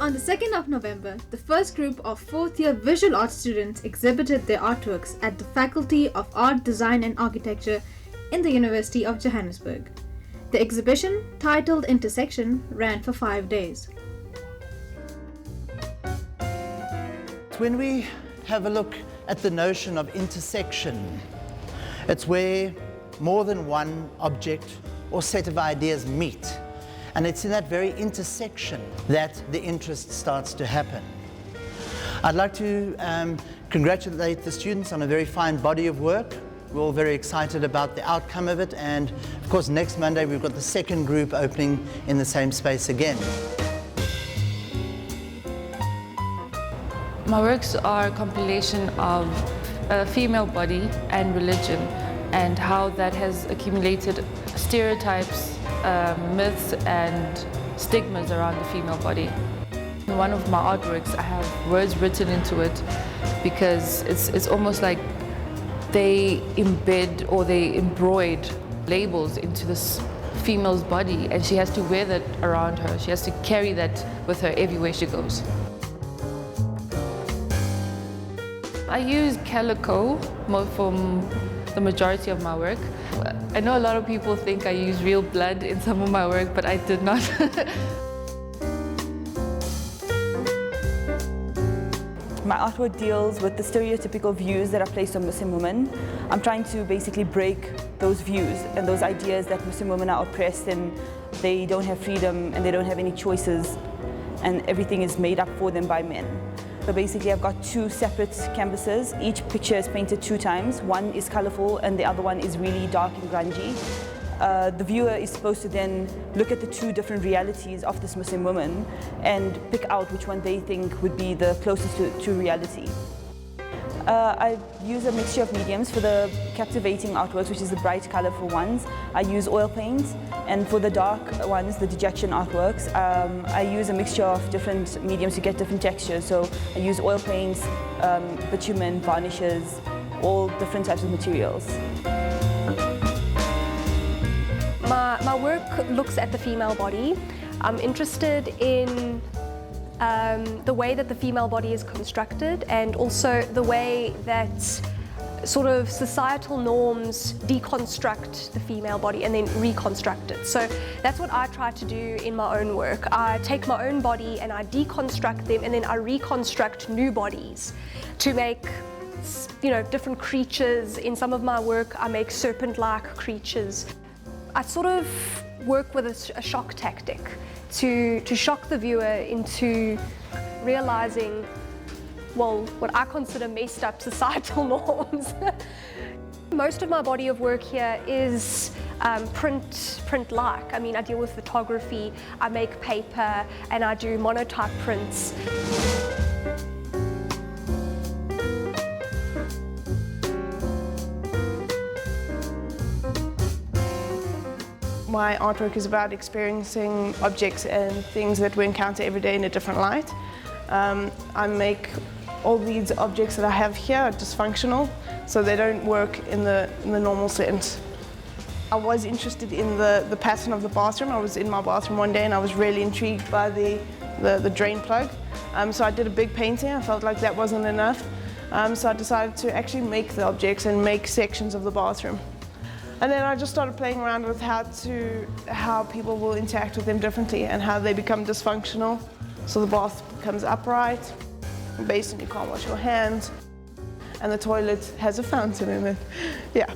On the 2nd of November, the first group of 4th year visual arts students exhibited their artworks at the Faculty of Art, Design and Architecture in the University of Johannesburg. The exhibition, titled Intersection, ran for 5 days. When we have a look at the notion of intersection, it's where more than one object or set of ideas meet. And it's in that very intersection that the interest starts to happen. I'd like to congratulate the students on a very fine body of work. We're all very excited about the outcome of it, and of course next Monday we've got the second group opening in the same space again. My works are a compilation of a female body and religion, and how that has accumulated stereotypes, myths and stigmas around the female body. In one of my artworks I have words written into it because it's almost like they embed or they embroid labels into this female's body, and she has to wear that around her. She has to carry that with her everywhere she goes. I use calico for the majority of my work. I know a lot of people think I use real blood in some of my work, but I did not. My artwork deals with the stereotypical views that are placed on Muslim women. I'm trying to basically break those views and those ideas that Muslim women are oppressed and they don't have freedom and they don't have any choices and everything is made up for them by men. So basically I've got 2 separate canvases. Each picture is painted 2 times. One is colorful and the other one is really dark and grungy. The viewer is supposed to then look at the 2 different realities of this Muslim woman and pick out which one they think would be the closest to reality. I use a mixture of mediums for the captivating artworks, which is the bright, colorful ones. I use oil paints, and for the dark ones, the dejection artworks, I use a mixture of different mediums to get different textures. So I use oil paints, bitumen, varnishes, all different types of materials. My work looks at the female body. I'm interested in the way that the female body is constructed, and also the way that sort of societal norms deconstruct the female body and then reconstruct it. So that's what I try to do in my own work. I take my own body and I deconstruct them, and then I reconstruct new bodies to make, you know, different creatures. In some of my work I make serpent-like creatures. I sort of work with a shock tactic to shock the viewer into realizing, well, what I consider messed up societal norms. Most of my body of work here is print-like. I mean, I deal with photography, I make paper, and I do monotype prints. My artwork is about experiencing objects and things that we encounter every day in a different light. I make all these objects that I have here are dysfunctional, so they don't work in the normal sense. I was interested in the pattern of the bathroom. I was in my bathroom one day and I was really intrigued by the drain plug. So I did a big painting. I felt like that wasn't enough. So I decided to actually make the objects and make sections of the bathroom. And then I just started playing around with how people will interact with them differently and how they become dysfunctional. So the bath becomes upright, basically you can't wash your hands, and the toilet has a fountain in it. Yeah.